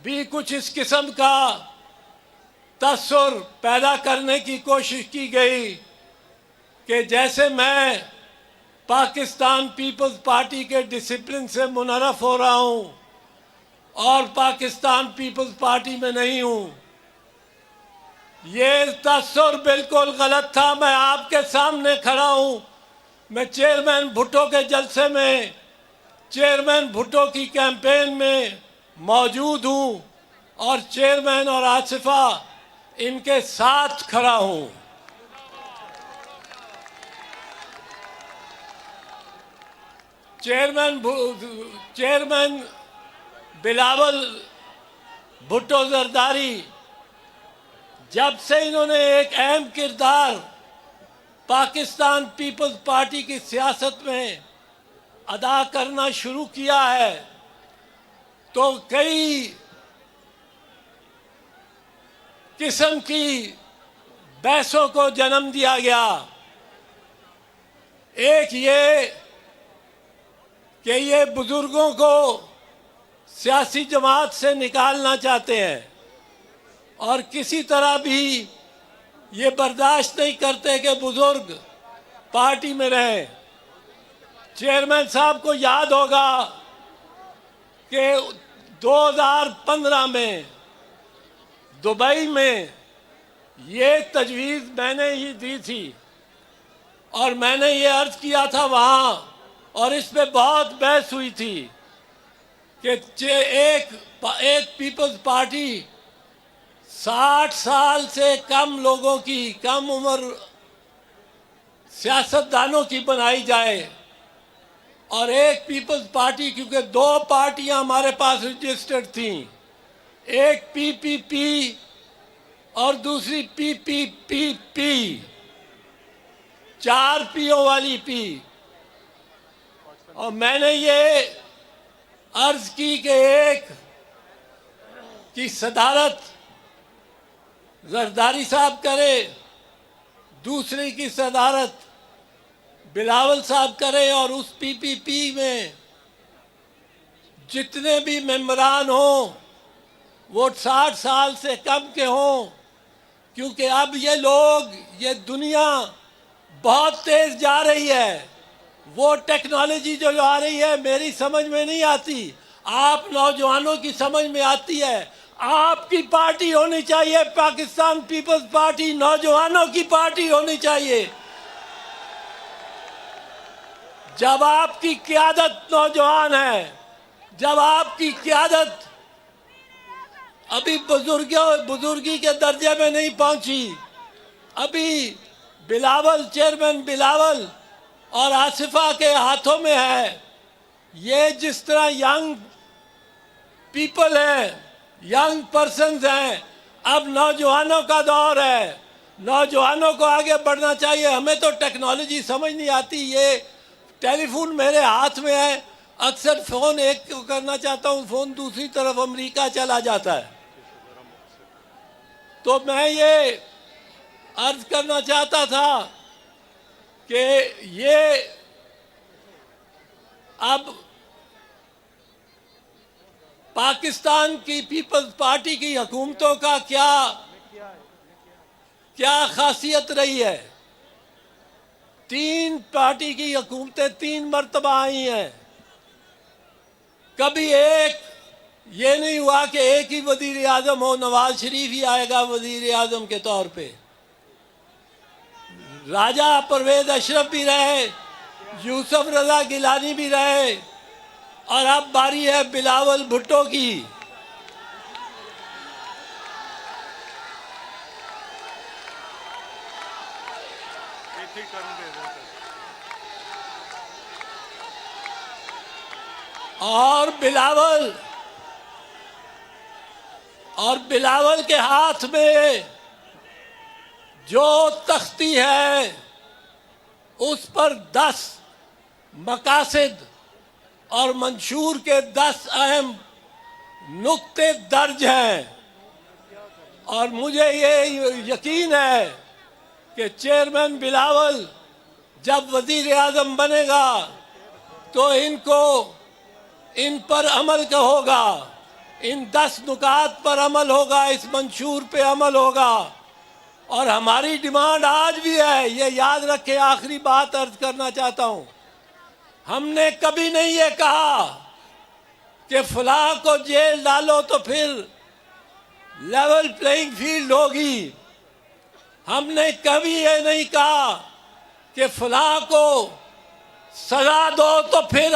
भी कुछ इस किस्म का तस्सुर पैदा करने की कोशिश की गई कि जैसे मैं पाकिस्तान पीपल्स पार्टी के डिसिप्लिन से मुनरफ हो रहा हूं और पाकिस्तान पीपल्स पार्टी में नहीं हूं। ये तस्सुर बिल्कुल गलत था। मैं आपके सामने खड़ा हूं। मैं चेयरमैन भुट्टो के जलसे में, चेयरमैन भुट्टो की कैंपेन में मौजूद हूं और चेयरमैन और आसिफा इनके साथ खड़ा हूं। चेयरमैन बिलावल भुट्टो जरदारी, जब से इन्होंने एक अहम किरदार पाकिस्तान पीपल्स पार्टी की सियासत में अदा करना शुरू किया है, तो कई किस्म की बहसों को जन्म दिया गया। एक ये कि ये बुजुर्गों को सियासी जमात से निकालना चाहते हैं और किसी तरह भी ये बर्दाश्त नहीं करते कि बुजुर्ग पार्टी में रहें। चेयरमैन साहब को याद होगा कि 2015 में दुबई में ये तजवीज़ मैंने ही दी थी और मैंने ये अर्ज किया था वहाँ, और इस पे बहुत बहस हुई थी कि एक पीपल्स पार्टी 60 साल से कम लोगों की, कम उम्र सियासतदानों की बनाई जाए और एक पीपल्स पार्टी, क्योंकि दो पार्टियां हमारे पास रजिस्टर्ड थीं, एक पीपीपी और दूसरी पीपीपी, 4 पीओ वाली पी। और मैंने ये अर्ज की कि एक की सदारत जरदारी साहब करे, दूसरे की सदारत बिलावल साहब करे, और उस पीपीपी में जितने भी मेंबरान हों वो 60 साल से कम के हों, क्योंकि अब ये लोग, ये दुनिया बहुत तेज जा रही है। वो टेक्नोलॉजी जो आ रही है मेरी समझ में नहीं आती, आप नौजवानों की समझ में आती है। आपकी पार्टी होनी चाहिए, पाकिस्तान पीपल्स पार्टी नौजवानों की पार्टी होनी चाहिए। जब आपकी क़यादत नौजवान है, जब आपकी क़यादत अभी बुजुर्गी के दर्जे में नहीं पहुंची, अभी बिलावल, चेयरमैन बिलावल और आसिफा के हाथों में है। ये जिस तरह यंग पीपल हैं, यंग पर्सन्स हैं, अब नौजवानों का दौर है। नौजवानों को आगे बढ़ना चाहिए। हमें तो टेक्नोलॉजी समझ नहीं आती। ये टेलीफोन मेरे हाथ में है, अक्सर फ़ोन एक को करना चाहता हूँ, फ़ोन दूसरी तरफ अमेरिका चला जाता है। तो मैं ये अर्ज करना चाहता था कि ये अब पाकिस्तान की पीपल्स पार्टी की हुकूमतों का क्या खासियत रही है। 3 पार्टी की हुकूमतें 3 मरतबा आई हैं। कभी एक ये नहीं हुआ कि एक ही वजीर आजम हो, नवाज शरीफ ही आएगा वजीर आजम के तौर पे। राजा परवेज अशरफ भी रहे, यूसुफ रजा गिलानी भी रहे, और अब बारी है बिलावल भुट्टो की। और बिलावल के हाथ में जो तख्ती है उस पर 10 मकासद और मंशूर के 10 अहम नुक्ते दर्ज हैं। और मुझे ये यकीन है कि चेयरमैन बिलावल जब वजीर आजम बनेगा तो इन पर अमल का होगा, इन 10 नुकात पर अमल होगा, इस मंशूर पे अमल होगा। और हमारी डिमांड आज भी है, ये याद रखे, आखिरी बात अर्ज करना चाहता हूं, हमने कभी नहीं ये कहा कि फलां को जेल डालो तो फिर लेवल प्लेइंग फील्ड होगी। हमने कभी ये नहीं कहा कि फलां को सजा दो तो फिर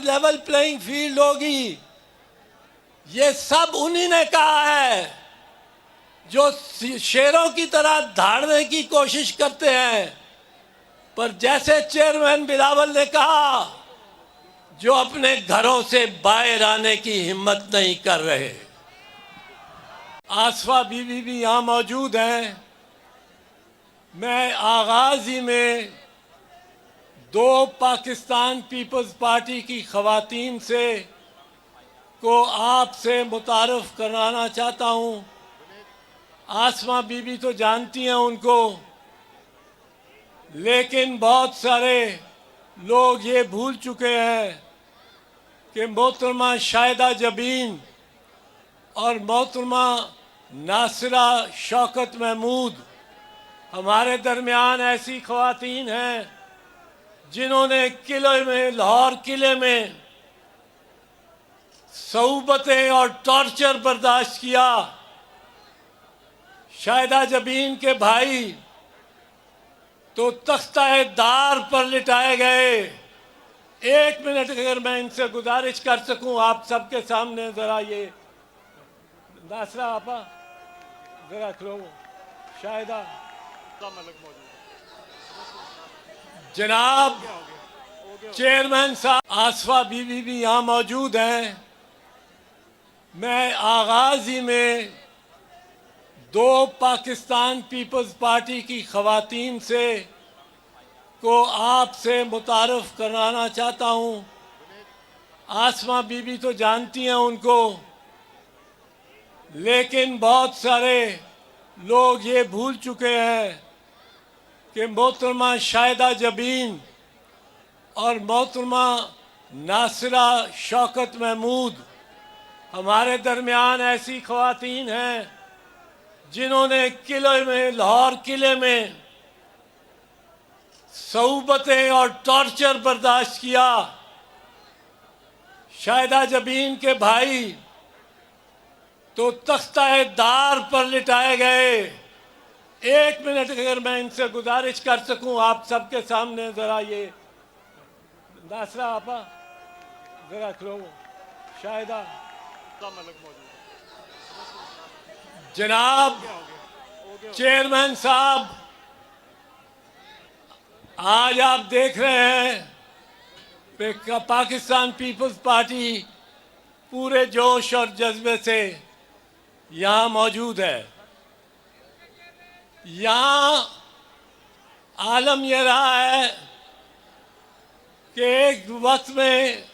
लेवल प्लेइंग फील्ड होगी। ये सब उन्हीं ने कहा है जो शेरों की तरह धाड़ने की कोशिश करते हैं, पर जैसे चेयरमैन बिलावल ने कहा, जो अपने घरों से बाहर आने की हिम्मत नहीं कर रहे। आसफा बीबी भी यहाँ मौजूद हैं। मैं आगाज ही में 2 पाकिस्तान पीपल्स पार्टी की खवातीन से को आपसे मुतारफ कराना चाहता हूँ। आसमा बीबी तो जानती हैं उनको, लेकिन बहुत सारे लोग ये भूल चुके हैं कि मोहतरमा शाहिदा जबीन और मोहतरमा नासिरा शौकत महमूद हमारे दरमियान ऐसी ख़वातीन हैं जिन्होंने किले में, लाहौर किले में सऊबतें और टॉर्चर बर्दाश्त किया। शाहिदा जबीन के भाई तो तख्ता दार पर लिटाए गए। 1 मिनट अगर मैं इनसे गुजारिश कर सकूं आप सबके सामने, जरा ये नासरा आपा जरा खलो, शाहिदा जनाब चेयरमैन साहब, आसफा बीबी भी यहाँ मौजूद हैं। मैं आगाज ही में 2 पाकिस्तान पीपल्स पार्टी की खवातीन से को आपसे मुतारफ कराना चाहता हूँ। आसमा बीबी तो जानती हैं उनको, लेकिन बहुत सारे लोग ये भूल चुके हैं कि मोहतरमा शाहिदा जबीन और मोहतरमा नासिरा शौकत महमूद हमारे दरमियान ऐसी ख़वातीन हैं जिन्होंने किले में, लाहौर किले में सऊबतें और टॉर्चर बर्दाश्त किया। शाहिदा जबीन के भाई तो तख्ता दार पर लिटाए गए। 1 मिनट अगर मैं इनसे गुजारिश कर सकूं आप सबके सामने, जरा ये नासरा आपा जरा खलो, शाहिदा जनाब चेयरमैन साहब, आज आप देख रहे हैं कि पाकिस्तान पीपल्स पार्टी पूरे जोश और जज्बे से यहाँ मौजूद है। यहाँ आलम यह रहा है कि एक वक्त में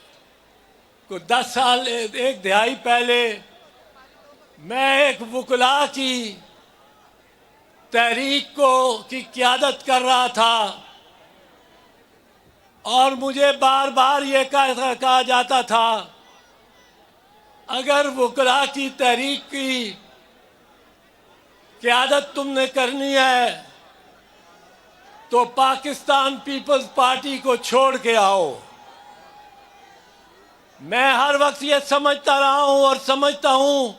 को 10 साल, 1 दहाई पहले मैं एक वकला की तहरीक की क़यादत कर रहा था और मुझे बार बार ये कहा जाता था, अगर वकला की तहरीक की क़यादत तुमने करनी है तो पाकिस्तान पीपल्स पार्टी को छोड़ के आओ। मैं हर वक्त ये समझता रहा हूं और समझता हूं